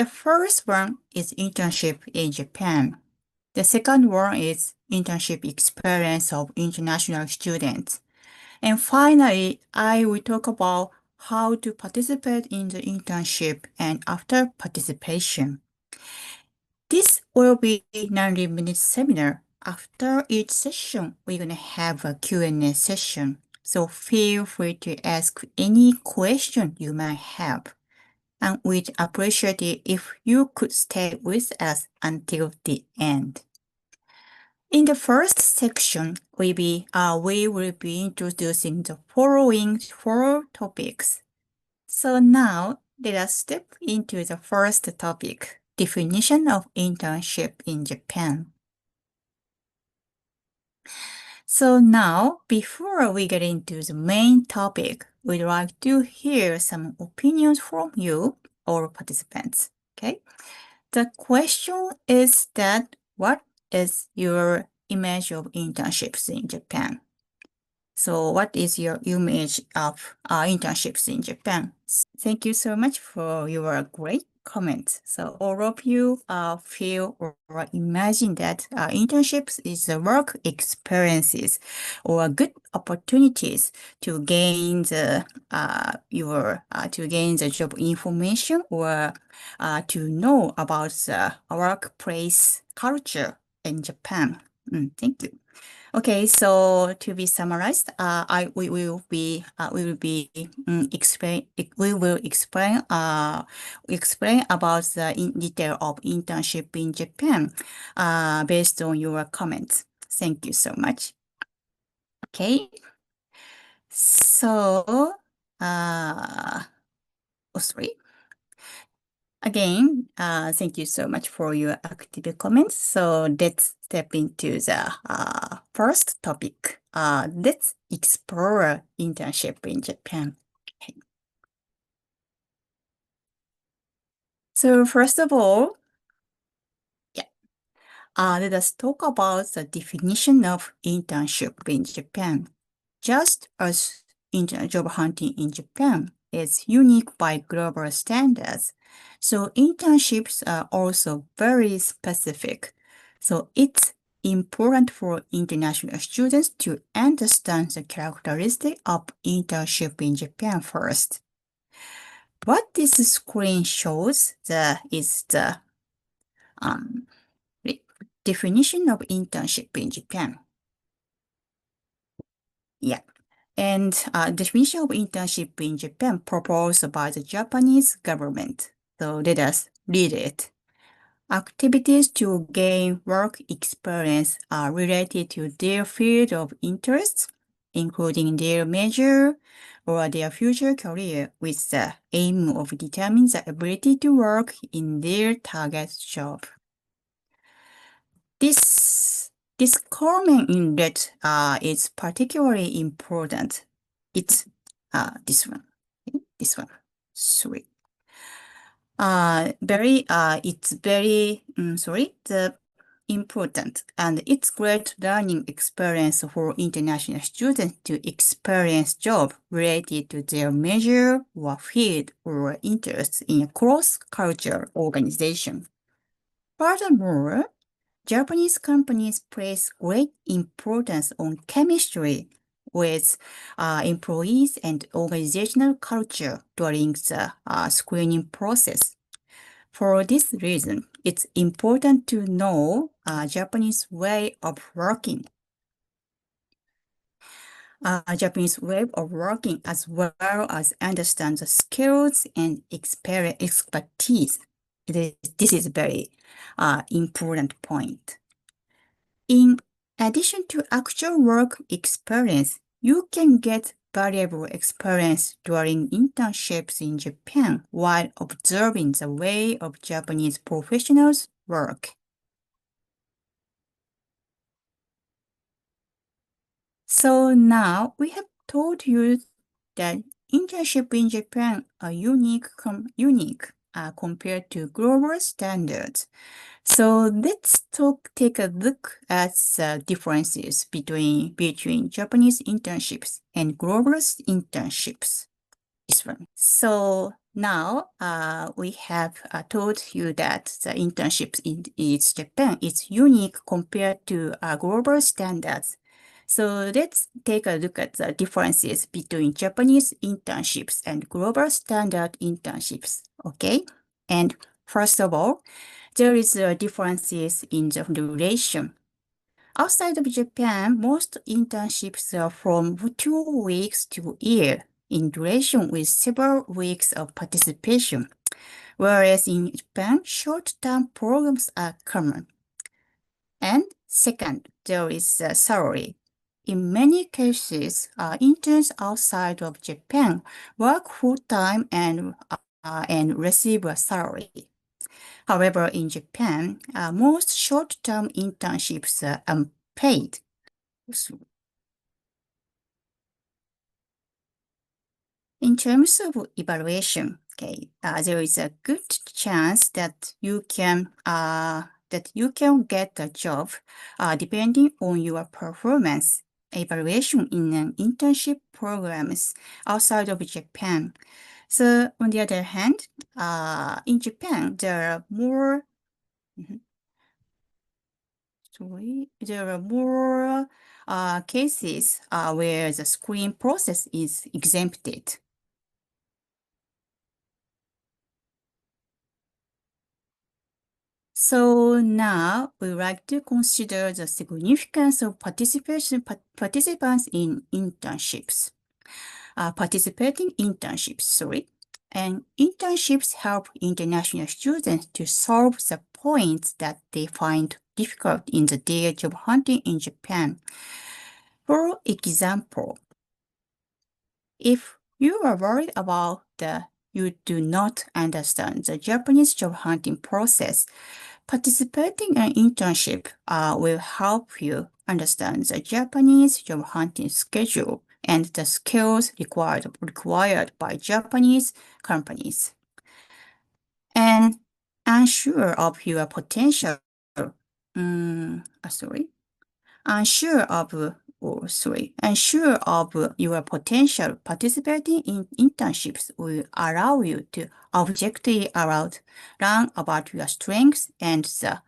The first one is internship in Japan. The second one is internship experience of international students. And finally, I will talk about how to participate in the internship and after participation. This will be a 90-minute seminar. After each session, we're going to have a Q&A session. So feel free to ask any question you might have. And we'd appreciate it if you could stay with us until the end. In the first section, we will be introducing the following 4 topics. So now, let us step into the first topic, definition of internship in Japan. So now, before we get into the main topic, we'd like to hear some opinions from you, all participants, okay? The question is that, what is your image of internships in Japan? So what is your image of internships in Japan? Thank you so much for your great comments. So all of you feel or imagine that internships is the work experiences or good opportunities to gain the job information or to know about the workplace culture in Japan. Thank you. Okay, so to be summarized, we will explain about the in detail of internship in Japan, based on your comments. Thank you so much. Okay, so sorry. Again, thank you so much for your active comments. So let's step into the first topic. Let's explore internship in Japan. Okay. So first of all, let us talk about the definition of internship in Japan. Just as job hunting in Japan is unique by global standards, so internships are also very specific. So it's important for international students to understand the characteristic of internship in Japan first. What this screen shows is the definition of internship in Japan. Yeah. And definition of internship in Japan proposed by the Japanese government. So let us read it. Activities to gain work experience are related to their field of interest, including their major or their future career, with the aim of determining the ability to work in their target job. This comment in red is particularly important. It's this one. Sorry. It's very important, and it's great learning experience for international students to experience job related to their major or field or interest in a cross-cultural organization. Furthermore, Japanese companies place great importance on chemistry with employees and organizational culture during the screening process. For this reason, it's important to know Japanese way of working. As well as understand the skills and expertise. This is a very important point. In addition to actual work experience, you can get valuable experience during internships in Japan while observing the way of Japanese professionals work. So now we have told you that internship in Japan are unique compared to global standards. So let's take a look at the differences between Japanese internships and global internships. this one. So now we have told you that the internships in Japan is unique compared to global standards. So let's take a look at the differences between Japanese internships and global standard internships, okay? And first of all, there is differences in the duration. Outside of Japan, most internships are from 2 weeks to a year in duration with several weeks of participation, whereas in Japan, short-term programs are common. And second, there is a salary. In many cases, interns outside of Japan work full-time and receive a salary. However, in Japan, most short-term internships are unpaid. In terms of evaluation, okay, there is a good chance that you can get a job depending on your performance evaluation in an internship programs outside of Japan. So on the other hand, in Japan, there are more cases where the screening process is exempted. So now we like to consider the significance of participants in internships. Participating internships, sorry. And internships help international students to solve the points that they find difficult in the day job hunting in Japan. For example, if you are worried about you do not understand the Japanese job hunting process, participating in an internship will help you understand the Japanese job hunting schedule and the skills required by Japanese companies. And unsure of your potential, unsure of your potential, participating in internships will allow you to objectively learn about your strengths and the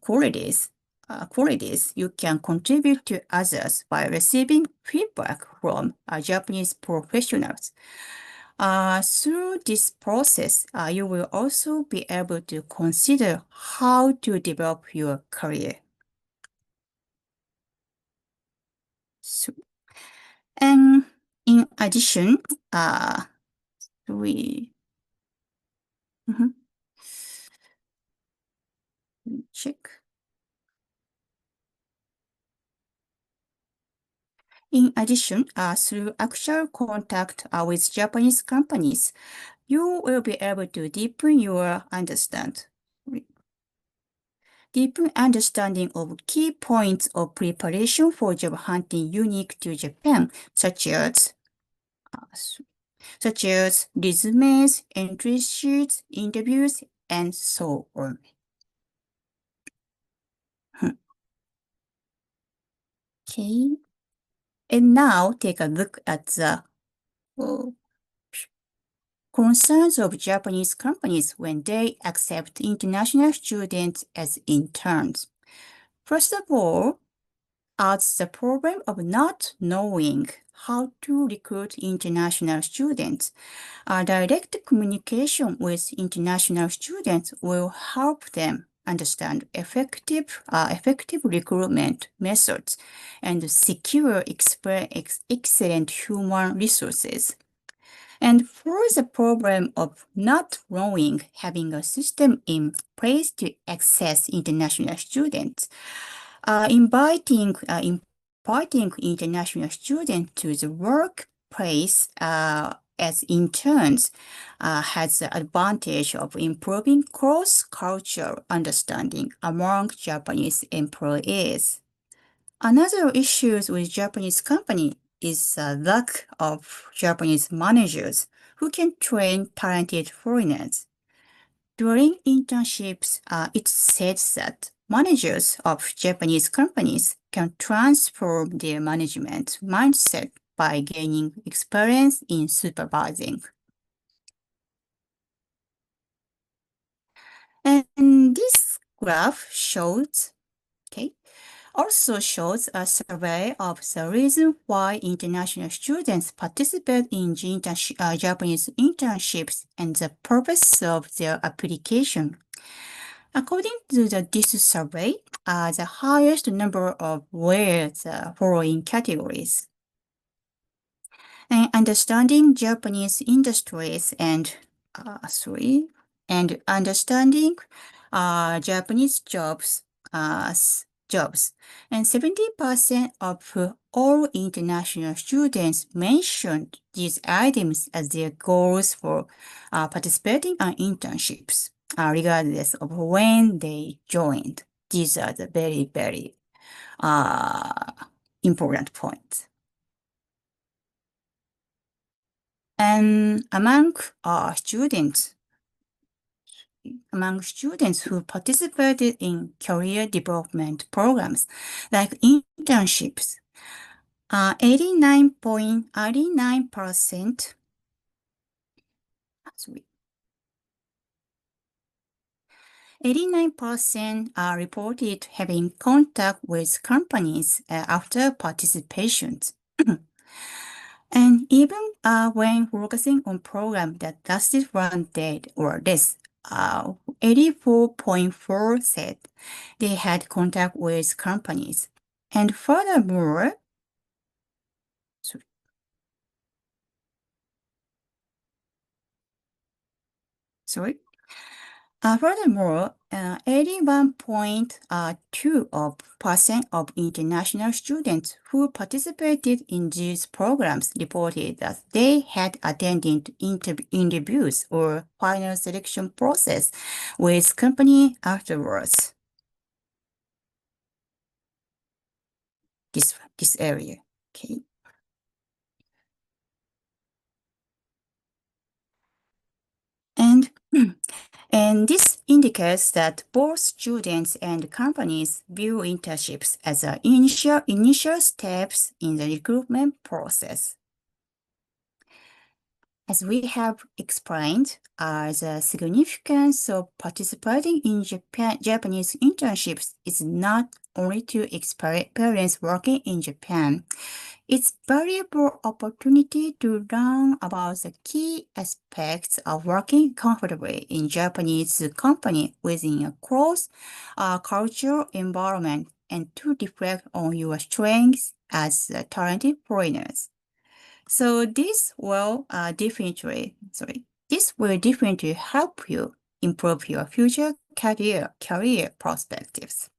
qualities you can contribute to others by receiving feedback from Japanese professionals. Through this process, you will also be able to consider how to develop your career. And in addition, we check. In addition, through actual contact with Japanese companies, you will be able to deepen understanding of key points of preparation for job hunting unique to Japan, such as resumes, entry sheets, interviews, and so on. Okay. And now take a look at the concerns of Japanese companies when they accept international students as interns. First of all, as the problem of not knowing how to recruit international students, direct communication with international students will help them understand effective recruitment methods and secure excellent human resources. And for the problem of not knowing having a system in place to access international students, inviting international students to the workplace as interns has the advantage of improving cross-cultural understanding among Japanese employees. Another issue with Japanese company is the lack of Japanese managers who can train talented foreigners. During internships, it's said that managers of Japanese companies can transform their management mindset by gaining experience in supervising. And this graph also shows a survey of the reason why international students participate in Japanese internships and the purpose of their application. According to this survey, the highest number of were the following categories: and understanding Japanese industries and understanding Japanese jobs. And 70% of all international students mentioned these items as their goals for participating in internships, regardless of when they joined. These are the very, very important points. And among students who participated in career development programs like internships, 89% reported having contact with companies after participation. And even when focusing on programs that lasted 1 day or less, 84.4% said they had contact with companies. And furthermore, Furthermore, 81.2% of international students who participated in these programs reported that they had attended interviews or final selection process with company afterwards. This area, okay. And this indicates that both students and companies view internships as initial steps in the recruitment process. As we have explained, the significance of participating in Japanese internships is not only to experience working in Japan. It's a valuable opportunity to learn about the key aspects of working comfortably in Japanese company within a close cultural environment and to reflect on your strengths as talented foreigners. So this will definitely help you improve your future career perspectives.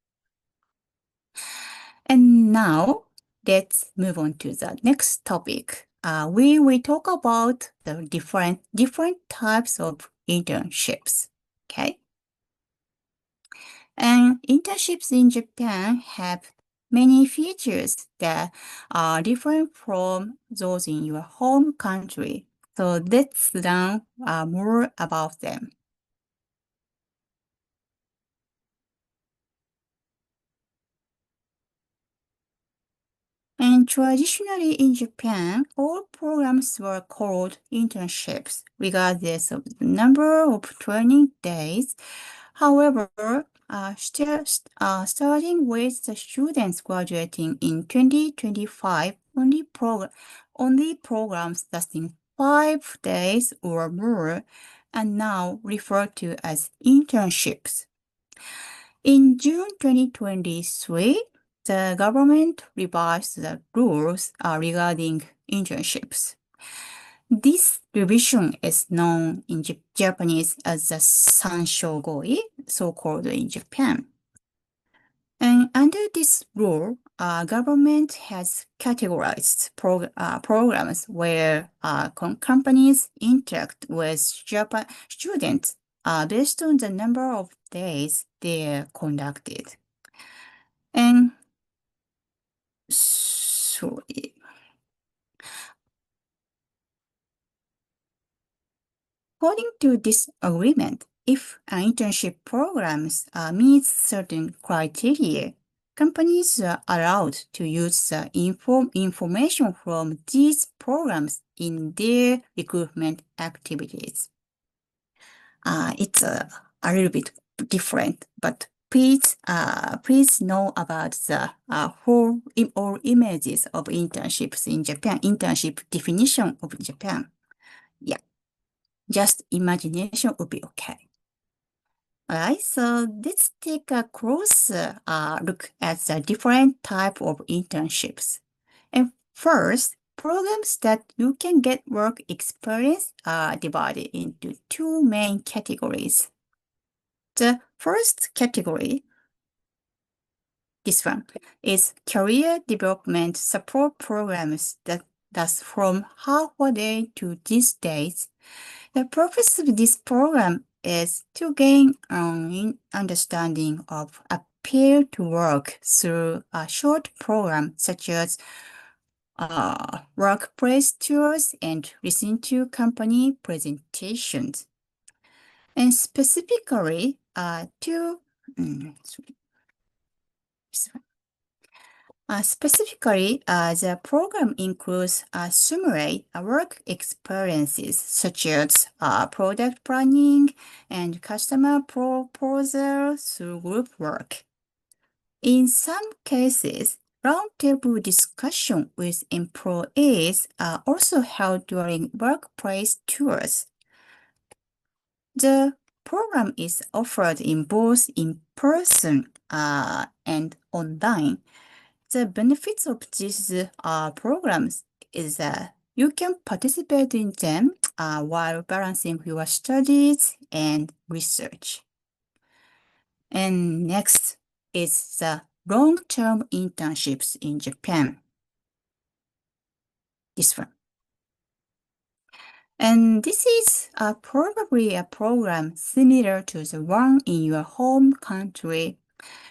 And now let's move on to the next topic. We will talk about the different types of internships. Okay. And internships in Japan have many features that are different from those in your home country. So let's learn more about them. And traditionally in Japan, all programs were called internships, regardless of the number of training days. However, starting with the students graduating in 2025, only programs lasting 5 days or more are now referred to as internships. In June 2023, the government revised the rules regarding internships. This revision is known in Japanese as the Sanshogoi, so-called in Japan. And under this rule, government has categorized programs where companies interact with students based on the number of days they are conducted. And sorry. According to this agreement, if an internship programs meets certain criteria, companies are allowed to use the information from these programs in their recruitment activities. It's a little bit different, but please know about the whole or images of internships in Japan, internship definition of Japan. Yeah, just imagination would be okay. Alright, so let's take a closer look at the different type of internships. And first, programs that you can get work experience are divided into two main categories. The first category, this one, is career development support programs that last from half a day to these days. The purpose of this program is to gain an understanding of appeal to work through a short program such as workplace tours and listen to company presentations. And specifically, the program includes simulate work experiences such as product planning and customer proposal through group work. In some cases, roundtable discussion with employees are also held during workplace tours. The program is offered in both in-person and online. The benefits of these programs is that you can participate in them while balancing your studies and research. And next is the long-term internships in Japan. This one. And this is probably a program similar to the one in your home country.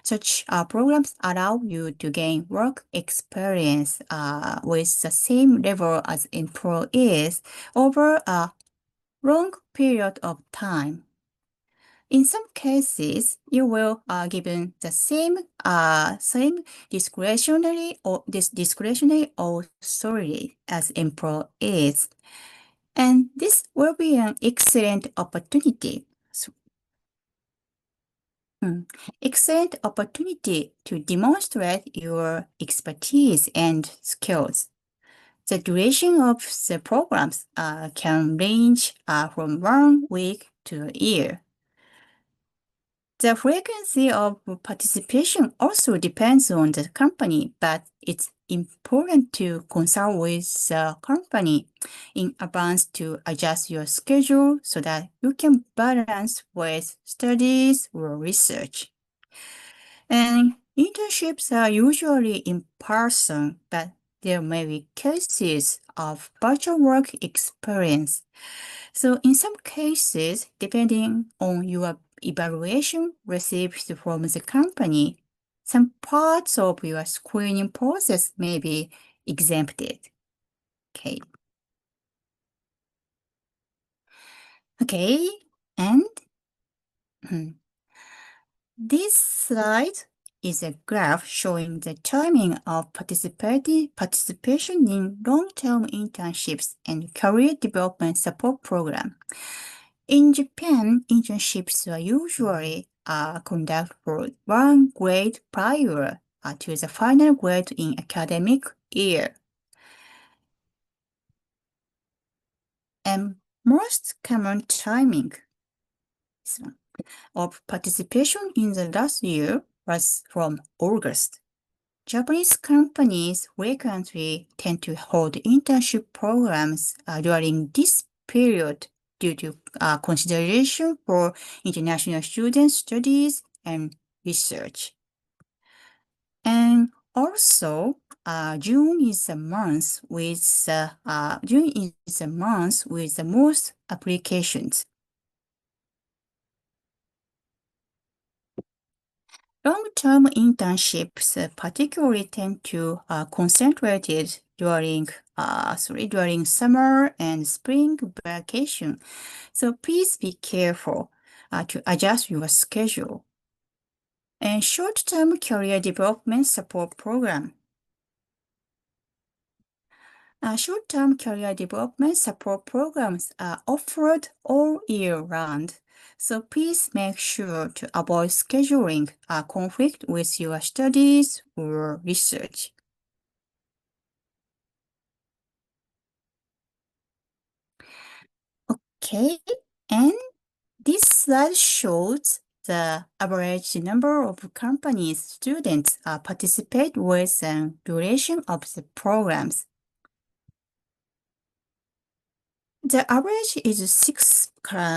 Such programs allow you to gain work experience with the same level as employees over a long period of time. In some cases, you will given the same discretionary authority as employees, and this will be an excellent opportunity. Excellent opportunity to demonstrate your expertise and skills. The duration of the programs can range from 1 week to a year. The frequency of participation also depends on the company, but it's important to consult with the company in advance to adjust your schedule so that you can balance with studies or research. And internships are usually in person, but there may be cases of virtual work experience. So in some cases, depending on your evaluation received from the company, some parts of your screening process may be exempted. Okay. Okay, and this slide is a graph showing the timing of participation in long-term internships and career development support program. In Japan, internships are usually conducted for 1 grade prior to the final grade in academic year. And most common timing of participation in the last year was from August. Japanese companies frequently tend to hold internship programs during this period due to consideration for international student studies and research. And also, June is the month with the most applications. Long-term internships particularly tend to concentrated during summer and spring vacation. So please be careful to adjust your schedule. and short-term career development support program. Short-term career development support programs are offered all year round, so please make sure to avoid scheduling a conflict with your studies or research. Okay, and this slide shows the average number of companies students participate with and duration of the programs. The average is 6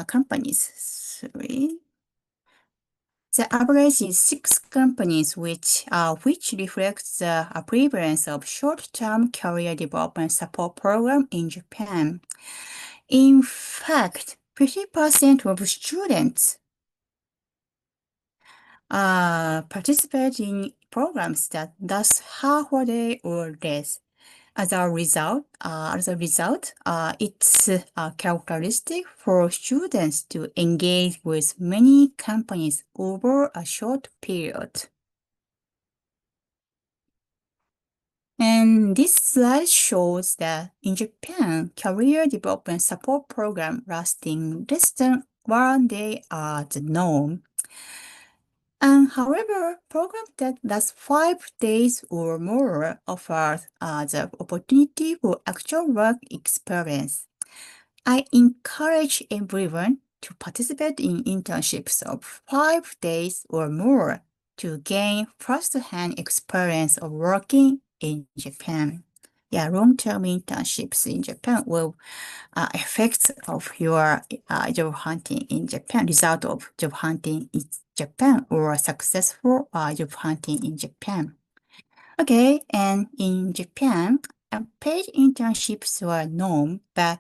companies. Sorry. The average is 6 companies, which reflects the prevalence of short-term career development support program in Japan. In fact, 50% of students participate in programs that last half a day or less. As a result, it's characteristic for students to engage with many companies over a short period. And this slide shows that in Japan, career development support program lasting less than 1 day are the norm. And however, programs that last 5 days or more offer the opportunity for actual work experience. I encourage everyone to participate in internships of 5 days or more to gain first-hand experience of working in Japan. Yeah, long-term internships in Japan will effects of your job hunting in Japan, result of job hunting in Japan, or successful job hunting in Japan. Okay, and in Japan, paid internships were known, but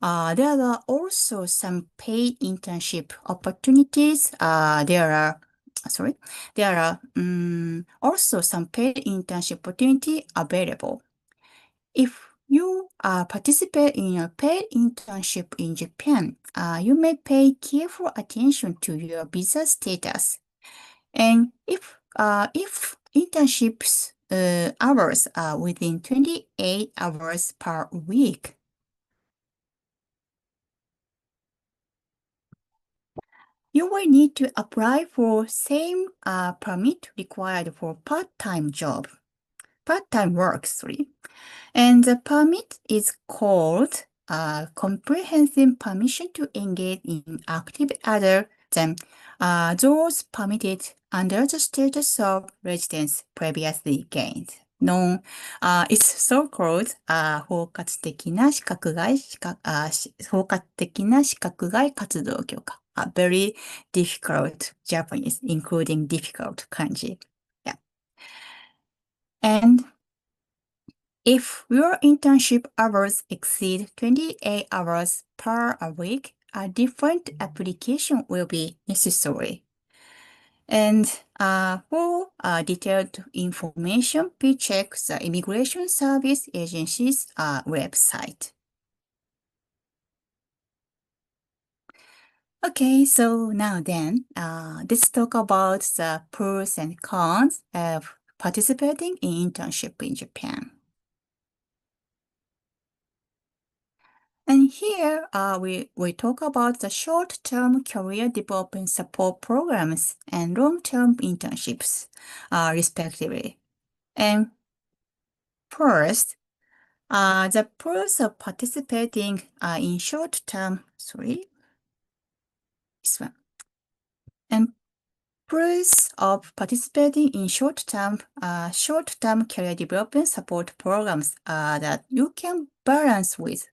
there are also some paid internship opportunities. There are also some paid internship opportunity available. If you participate in a paid internship in Japan, you may pay careful attention to your visa status. And if internships hours are within 28 hours per week, you will need to apply for same permit required for part-time work, And the permit is called a comprehensive permission to engage in activity other than those permitted under the status of residence previously gained. It's so-called 包括的きな資格外活動許可 very difficult Japanese, including difficult kanji. Yeah. And if your internship hours exceed 28 hours per week, a different application will be necessary. And for detailed information, please check the Immigration Service Agency's website. Okay, so now then, let's talk about the pros and cons of participating in internship in Japan. And here we talk about the short-term career development support programs and long-term internships, respectively. And first, the pros of participating in short-term, And pros of participating in short-term career development support programs are that you can balance with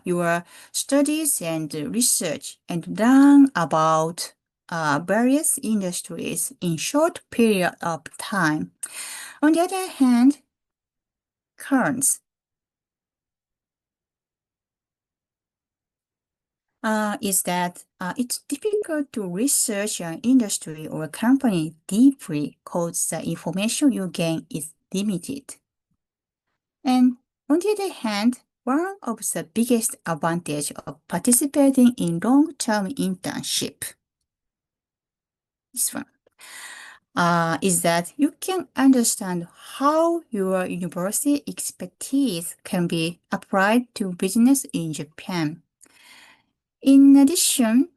your studies and research and learn about various industries in short period of time. On the other hand, cons is that it's difficult to research an industry or company deeply because the information you gain is limited. And on the other hand, one of the biggest advantages of participating in long-term internship this one, is that you can understand how your university expertise can be applied to business in Japan. In addition,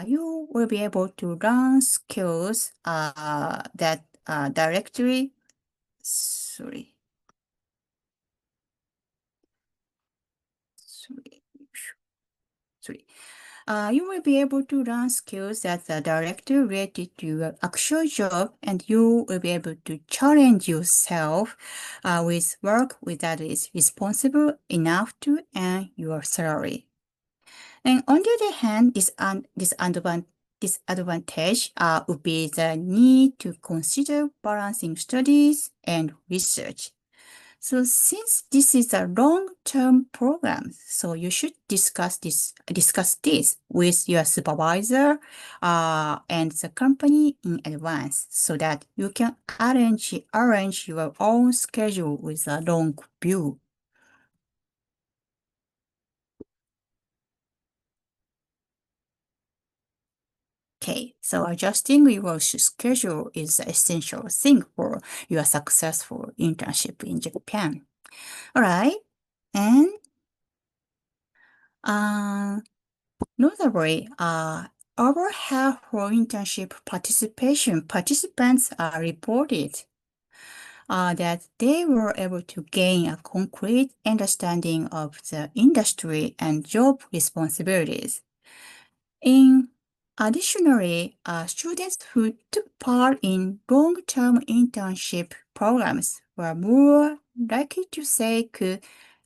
you will be able to learn skills that directly, sorry, sorry, sorry. You will be able to learn skills that are directly related to your actual job, and you will be able to challenge yourself with work that is responsible enough to earn your salary. And on the other hand, disadvantage would be the need to consider balancing studies and research. So since this is a long-term program, so you should discuss this with your supervisor and the company in advance so that you can arrange your own schedule with a long view. Okay, so adjusting your schedule is an essential thing for your successful internship in Japan. All right, and uh, notably, over half of internship participants are reported that they were able to gain a concrete understanding of the industry and job responsibilities. In Additionally, students who took part in long-term internship programs were more likely to say could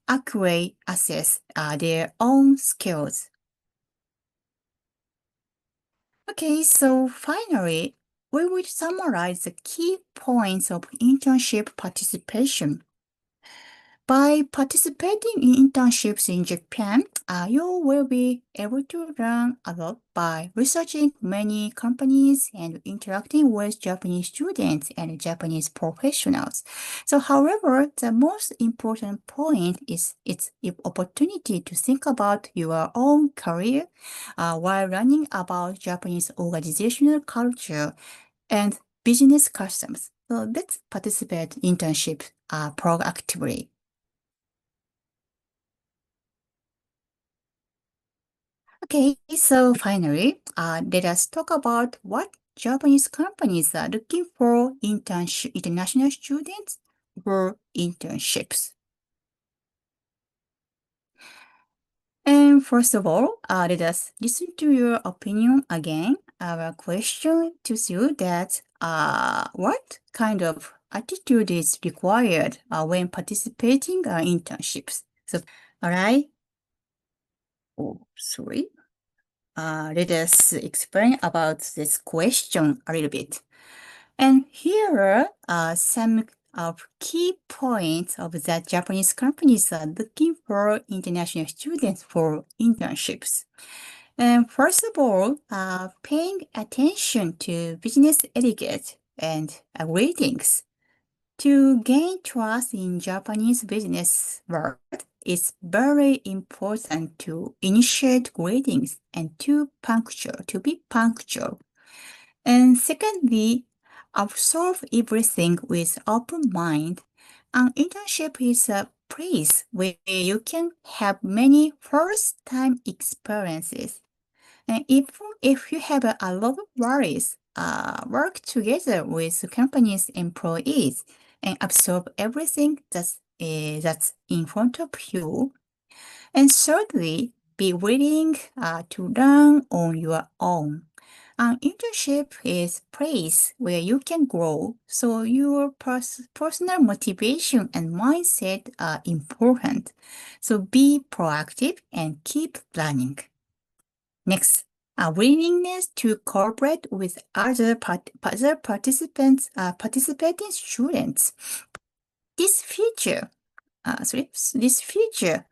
accurately assess their own skills. Okay, so finally, we will summarize the key points of internship participation. By participating in internships in Japan, you will be able to learn a lot by researching many companies and interacting with Japanese students and Japanese professionals. So, however, the most important point is its opportunity to think about your own career while learning about Japanese organizational culture and business customs. So let's participate in internship proactively. Okay, so finally, let us talk about what Japanese companies are looking for international students for internships. And first of all, let us listen to your opinion again. Our question to you that what kind of attitude is required when participating in internships? So, all right. Oh, sorry. Let us explain about this question a little bit. And here are some of key points of that Japanese companies are looking for international students for internships. And first of all, paying attention to business etiquette and greetings. To gain trust in Japanese business world, it's very important to initiate greetings and to be punctual. And secondly, observe everything with open mind. An internship is a place where you can have many first-time experiences. And if you have a lot of worries, work together with the company's employees and absorb everything that's in front of you. And thirdly, be willing to learn on your own. An internship is a place where you can grow, so your personal motivation and mindset are important. So be proactive and keep planning. Next, a willingness to cooperate with other participating students. This feature this feature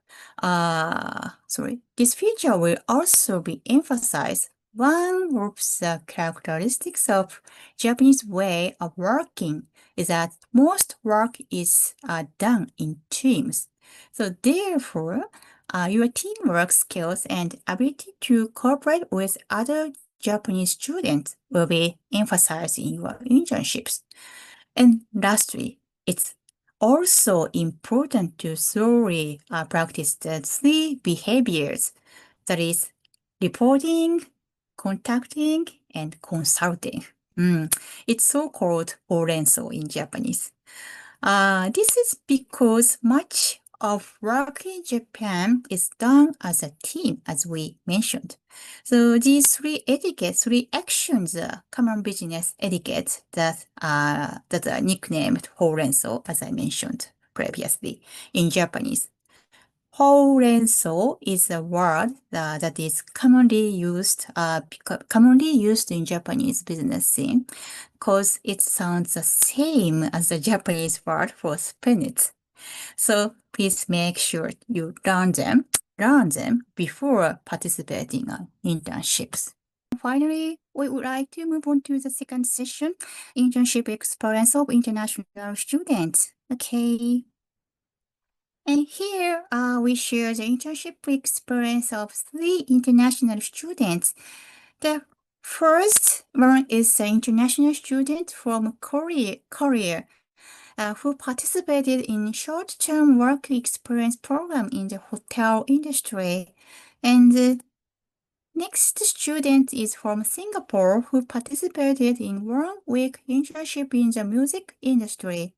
will also be emphasized. One of the characteristics of Japanese way of working is that most work is done in teams. So therefore, your teamwork skills and ability to cooperate with other Japanese students will be emphasized in your internships. And lastly, it's also important to thoroughly practice the three behaviors, that is, reporting, contacting, and consulting. It's so-called orenso in Japanese. This is because much of work in Japan is done as a team, as we mentioned. So these three etiquettes, three actions are common business etiquette that are nicknamed horenso, as I mentioned previously in Japanese. Horenso is a word that is commonly used in Japanese business scene because it sounds the same as the Japanese word for spinach. So please make sure you learn them before participating in internships. Finally, we would like to move on to the second session, internship experience of international students. Okay. And here we share the internship experience of three international students. The first one is an international student from Korea, who participated in short-term work experience program in the hotel industry. And the next student is from Singapore, who participated in 1 week internship in the music industry.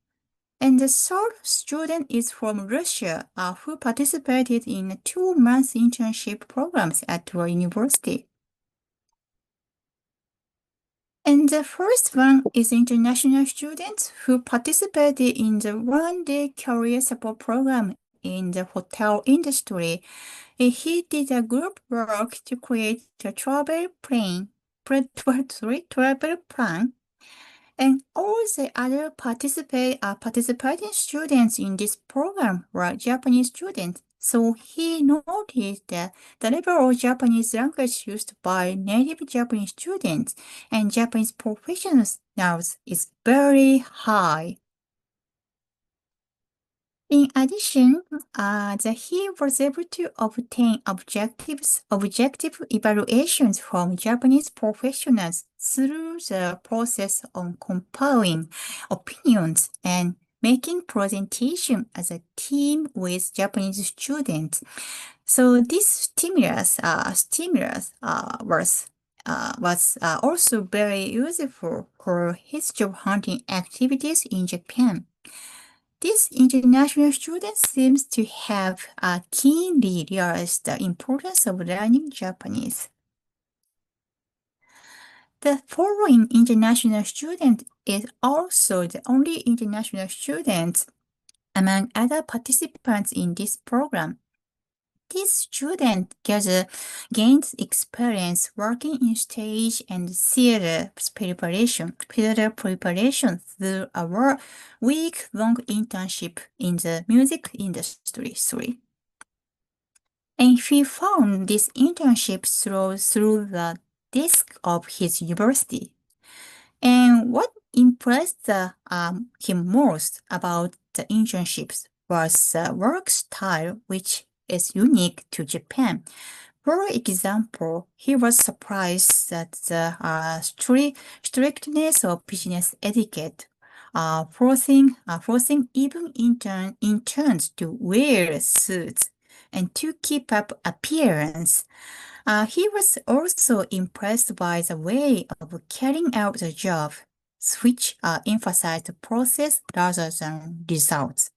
And the third student is from Russia, who participated in a 2-month internship programs at our university. And the first one is international student who participated in the 1-day career support program in the hotel industry. He did a group work to create a travel plan. And all the other participating students in this program were Japanese students. So he noticed that the level of Japanese language used by native Japanese students and Japanese professionals now is very high. In addition, he was able to obtain objective evaluations from Japanese professionals through the process of compiling opinions and making presentation as a team with Japanese students. So this stimulus was also very useful for his job hunting activities in Japan. This international student seems to have keenly realized the importance of learning Japanese. The following international student is also the only international student among other participants in this program. This student gains experience working in stage and theater preparation through a week-long internship in the music industry. And he found this internship through the desk of his university. And what impressed him most about the internships was the work style, which is unique to Japan. For example, he was surprised at the strictness of business etiquette, forcing even interns to wear suits and to keep up appearance. He was also impressed by the way of carrying out the job, which emphasized the process rather than results.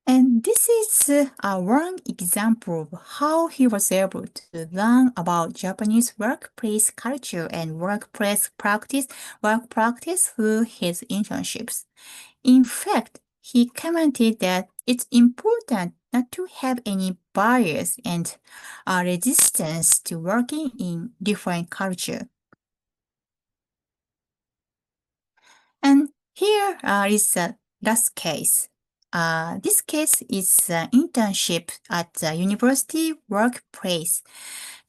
And this is one example of how he was able to learn about Japanese workplace culture and workplace practice through his internships. In fact, he commented that it's important not to have any bias and resistance to working in different culture. And here is the last case. This case is an internship at the university workplace.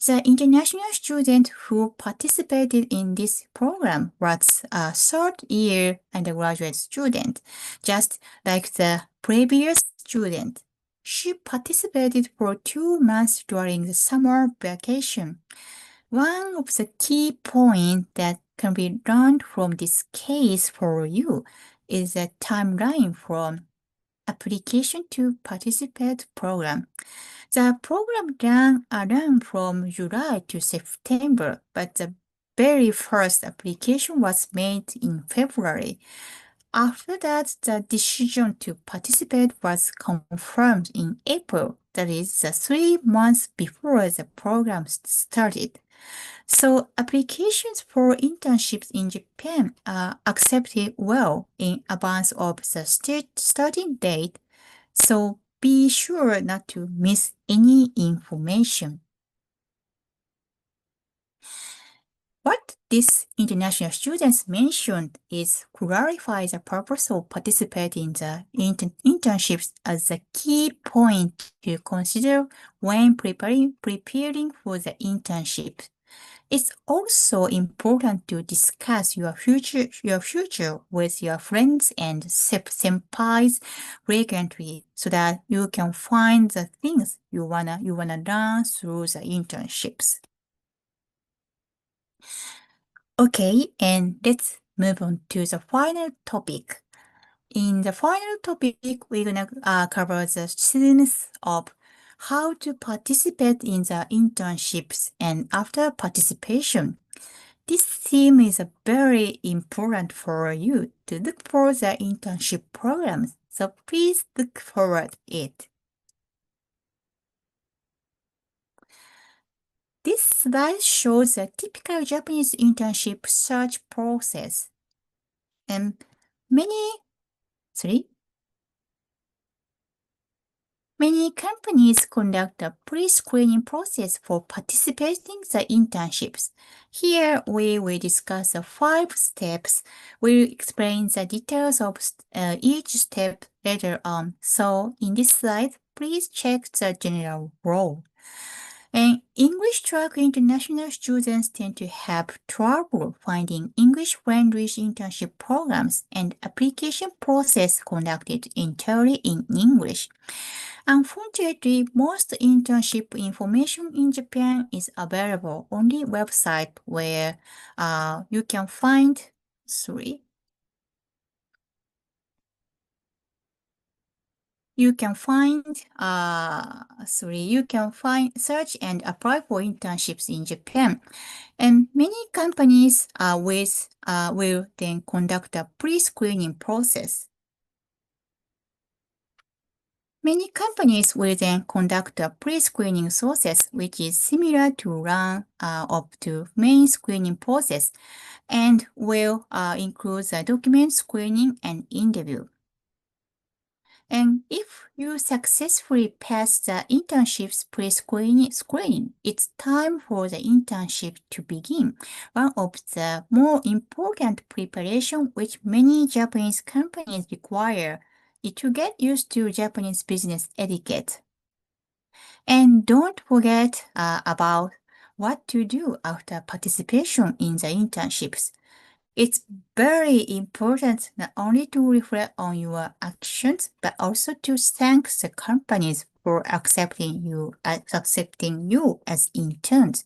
The international student who participated in this program was a third-year undergraduate student, just like the previous student. She participated for 2 months during the summer vacation. One of the key points that can be learned from this case for you is the timeline from application to participate program. The program ran from July to September, but the very first application was made in February. After that, the decision to participate was confirmed in April, that is, 3 months before the program started. So applications for internships in Japan are accepted well in advance of the starting date, so be sure not to miss any information. What these international students mentioned is clarify the purpose of participating in the internships as a key point to consider when preparing for the internship. It's also important to discuss your future with your friends and senpais frequently so that you can find the things you wanna learn through the internships. Okay, and let's move on to the final topic. In the final topic, we're gonna cover the themes of how to participate in the internships and after participation. This theme is very important for you to look for the internship programs, so please look forward it. This slide shows a typical Japanese internship search process. And many companies conduct a pre-screening process for participating in the internships. Here we will discuss the 5 steps. We'll explain the details of each step later on. So in this slide, please check the general role. And English track international students tend to have trouble finding English-friendly internship programs and application process conducted entirely in English. Unfortunately, most internship information in Japan is available on the website where you can find search and apply for internships in Japan. And many companies will then conduct a pre-screening process. Many companies will then conduct a pre-screening process, which is similar to run up to main screening process, and will include the document screening and interview. And if you successfully pass the internship's pre-screening, it's time for the internship to begin. One of the more important preparation which many Japanese companies require is to get used to Japanese business etiquette. And don't forget about what to do after participation in the internships. It's very important not only to reflect on your actions, but also to thank the companies for accepting you as interns.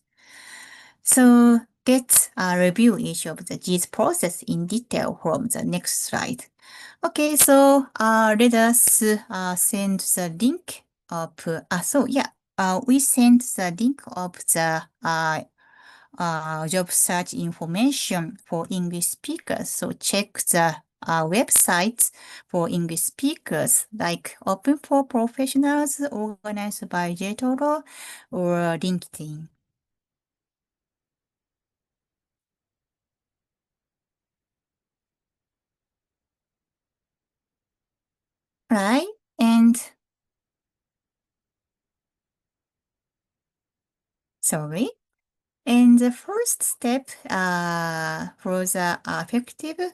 So let's review each of these processes in detail from the next slide. Okay, so let us send the link of, we sent the link of the job search information for English speakers. So check the websites for English speakers like Open for Professionals organized by JTORO or LinkedIn. Right? And sorry. And the first step for the effective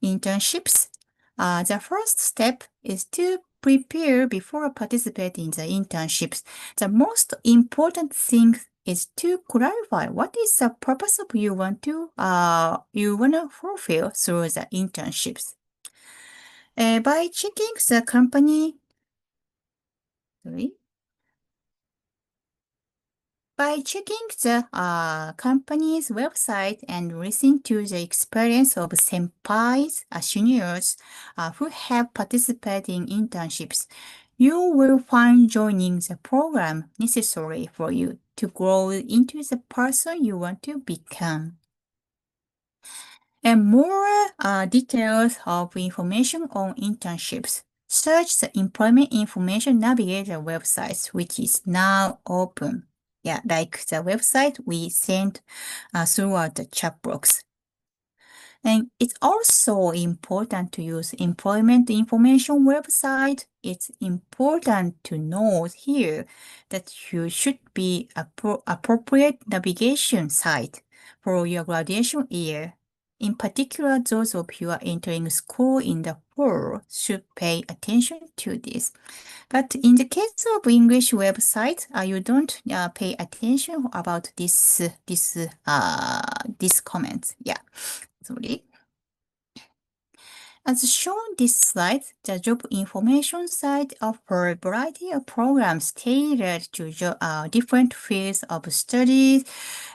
internships, the first step is to prepare before participating in the internships. The most important thing is to clarify what is the purpose of you want to fulfill through the internships. By checking the company, sorry, by checking the company's website and listening to the experience of senpais, seniors who have participated in internships, you will find joining the program necessary for you to grow into the person you want to become. And more details of information on internships, search the Employment Information Navigator website, which is now open. Yeah, like the website we sent throughout the chat box. And it's also important to use employment information website. It's important to note here that you should be appropriate navigation site for your graduation year. In particular, those of you are entering school in the fall should pay attention to this. But in the case of English website, you don't pay attention about this comment. Yeah, sorry. As shown this slide, the job information site offers a variety of programs tailored to different fields of studies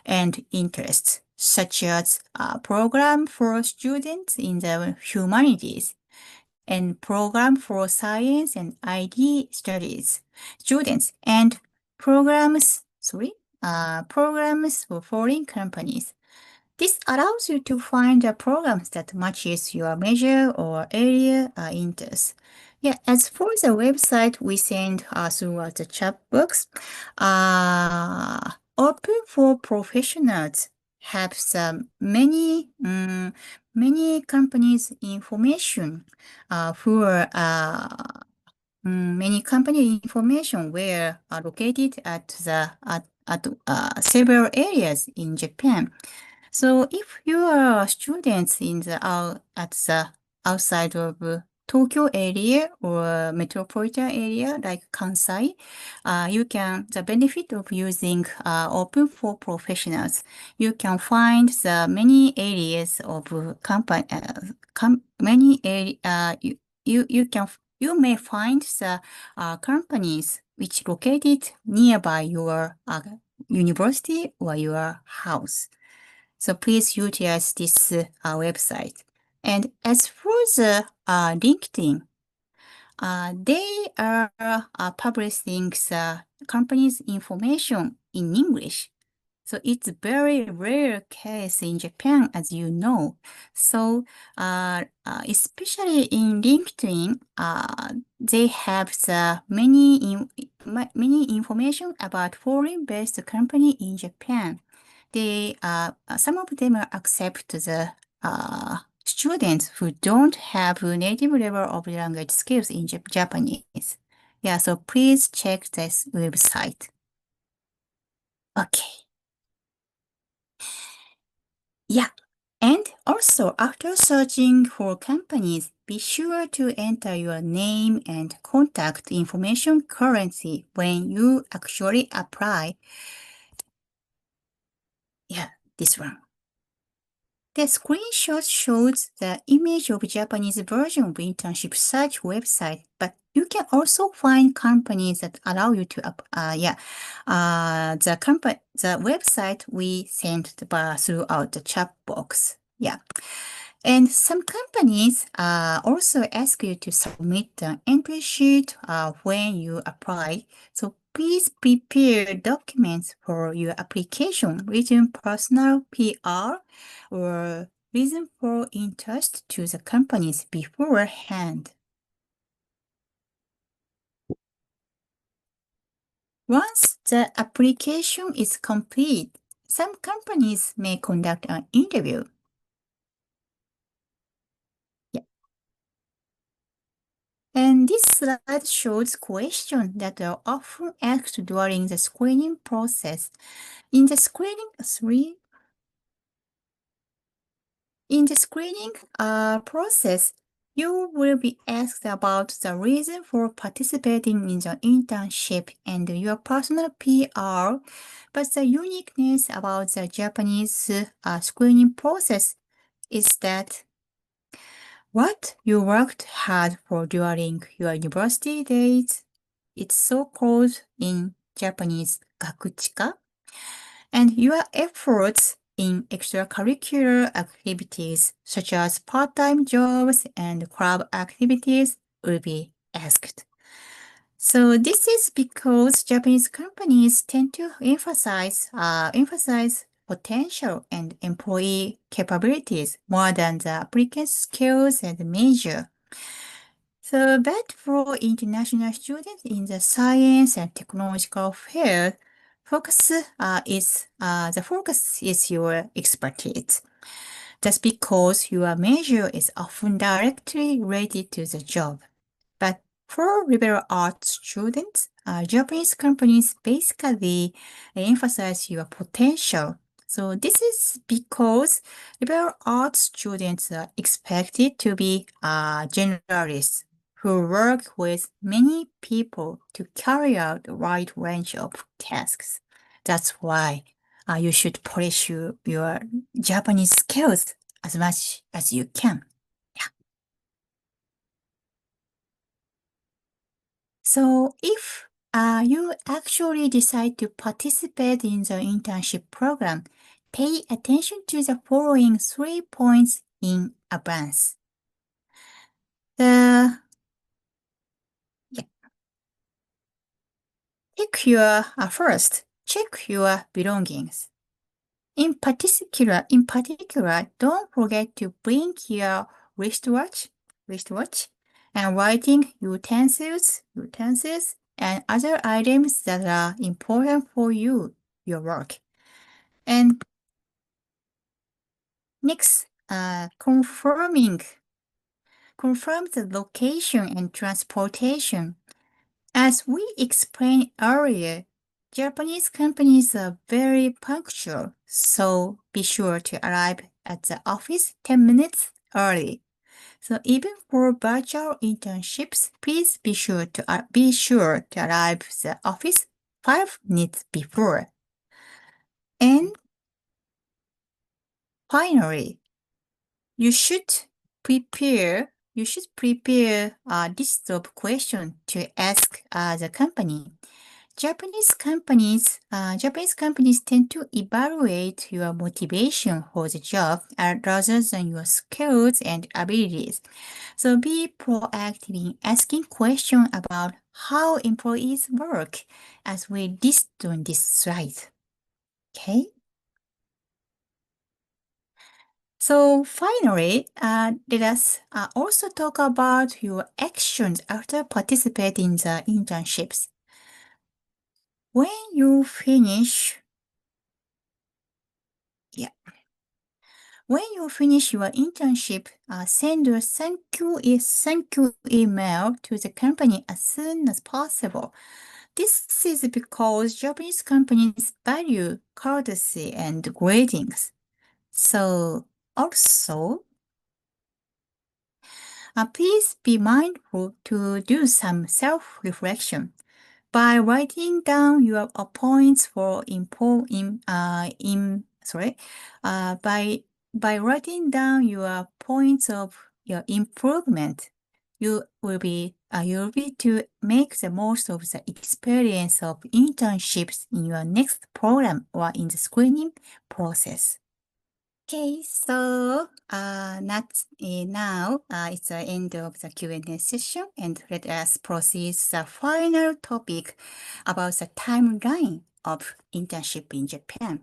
and interests, such as a program for students in the humanities and program for science and IT studies students and programs for foreign companies. This allows you to find the programs that matches your major or area interest. Yeah, as for the website we send throughout the chat box, Open for Professionals have some many companies information for many company information were located at several areas in Japan. So if you are students in at the outside of Tokyo area or metropolitan area like Kansai, the benefit of using Open for Professionals, you can find the many areas of company, many area, you may find the companies which located nearby your university or your house. So please utilize this website. And as for the LinkedIn, they are publishing the company's information in English. So it's a very rare case in Japan, as you know. So especially in LinkedIn, they have the many information about foreign-based company in Japan. Some of them accept the students who don't have native level of language skills in Japanese. Yeah, so please check this website. Okay. Yeah. And also, after searching for companies, be sure to enter your name and contact information currently when you actually apply. Yeah, this one. The screenshot shows the image of Japanese version of internship search website, but you can also find companies that allow you to the website we sent throughout the chat box. Yeah. And some companies also ask you to submit an entry sheet when you apply. So please prepare documents for your application, written personal PR or reason for interest to the companies beforehand. Once the application is complete, some companies may conduct an interview. Yeah. And this slide shows questions that are often asked during the screening process. In the screening process, you will be asked about the reason for participating in the internship and your personal PR, but the uniqueness about the Japanese screening process is that What you worked hard for during your university days, it's so called in Japanese gakuchika, and your efforts in extracurricular activities such as part-time jobs and club activities will be asked. So this is because Japanese companies tend to emphasize potential and employee capabilities more than the applicant's skills and major. So, but for international students in the science and technological field, the focus is your expertise. That's because your major is often directly related to the job. But for liberal arts students, Japanese companies basically emphasize your potential. So this is because liberal arts students are expected to be generalists who work with many people to carry out a wide range of tasks. That's why you should polish your Japanese skills as much as you can. So if you actually decide to participate in the internship program, pay attention to the following 3 points in advance. The yeah, check your belongings. In particular, don't forget to bring your wristwatch, and writing utensils, and other items that are important for your work. And next, confirm the location and transportation. As we explained earlier, Japanese companies are very punctual, so be sure to arrive at the office 10 minutes early. So even for virtual internships, please be sure to arrive at the office 5 minutes before. And finally, you should prepare a list of questions to ask the company. Japanese companies tend to evaluate your motivation for the job rather than your skills and abilities. So be proactive in asking questions about how employees work, as we list on this slide. Okay. So finally, let us also talk about your actions after participating in the internships. When you finish your internship, send a thank you email to the company as soon as possible. This is because Japanese companies value courtesy and greetings. So also, please be mindful to do some self-reflection by writing down your points for by writing down your points of your improvement. You'll be to make the most of the experience of internships in your next program or in the screening process. Okay, so now it's the end of the Q&A session, and let us proceed to the final topic about the timeline of internship in Japan.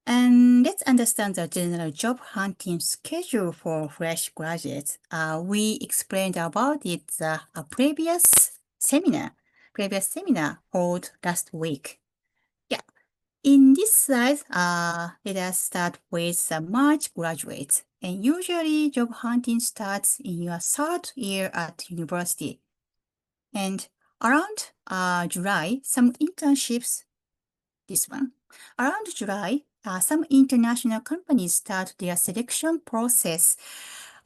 And let's understand the general job hunting schedule for fresh graduates. We explained about it a previous seminar held last week. Yeah. In this slide, let us start with the March graduates. And usually, job hunting starts in your third year at university. And around July, some international companies start their selection process.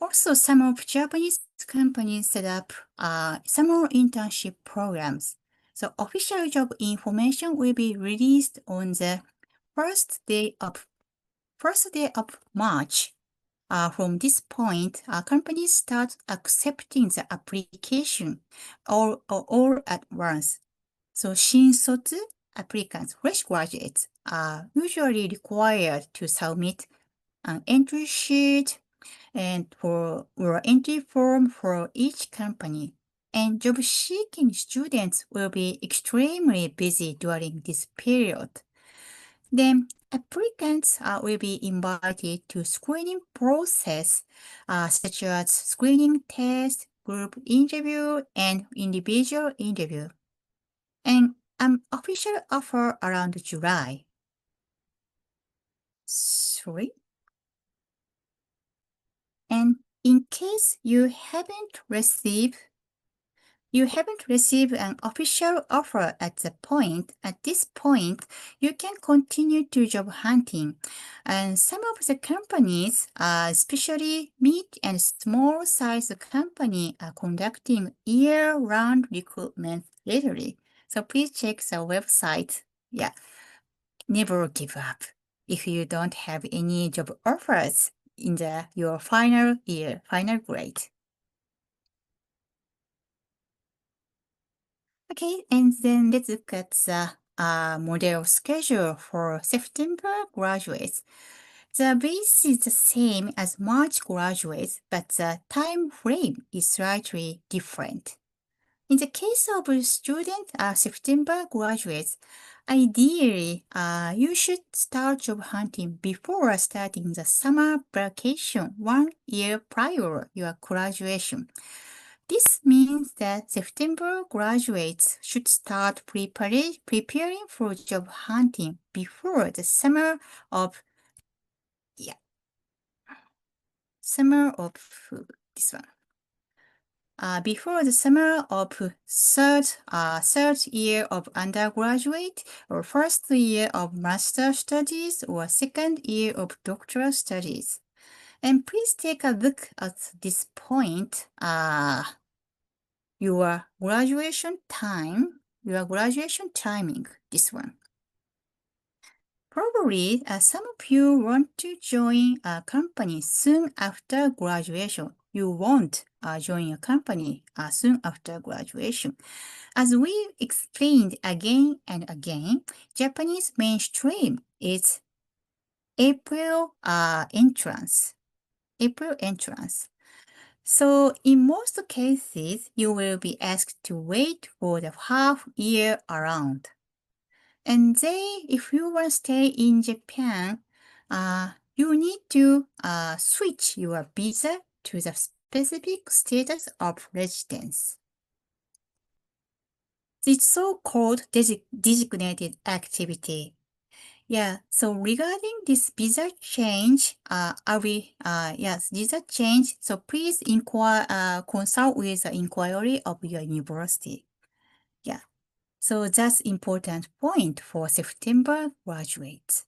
Also, some of Japanese companies set up summer internship programs. So official job information will be released on the first day of March. from this point, companies start accepting the application all at once. So, 新卒 applicants, fresh graduates, are usually required to submit an entry sheet and or entry form for each company. And job-seeking students will be extremely busy during this period. Then applicants will be invited to screening process such as screening test, group interview, and individual interview. And an official offer around July. Sorry. And in case you haven't received an official offer at this point, you can continue to job hunting. And some of the companies, especially mid and small size company, are conducting year-round recruitment lately. So please check the website. Yeah, never give up if you don't have any job offers in your final grade. Okay, and then let's look at the model schedule for September graduates. The base is the same as March graduates, but the time frame is slightly different. In the case of September graduates, ideally, you should start job hunting before starting the summer vacation 1 year prior your graduation. This means that September graduates should start preparing for job hunting before the summer of this one. Before the summer of third year of undergraduate or first year of master studies or second year of doctoral studies. And please take a look at this point. Your graduation timing, this one. Probably some of you want to join a company soon after graduation. You won't join a company soon after graduation. As we explained again and again, Japanese mainstream is April entrance. So in most cases, you will be asked to wait for the half year around. And then if you want to stay in Japan, you need to switch your visa to the specific status of residence. It's so-called designated activity. Yeah, so regarding this visa change, visa change, so please consult with the inquiry of your university. Yeah, so that's important point for September graduates.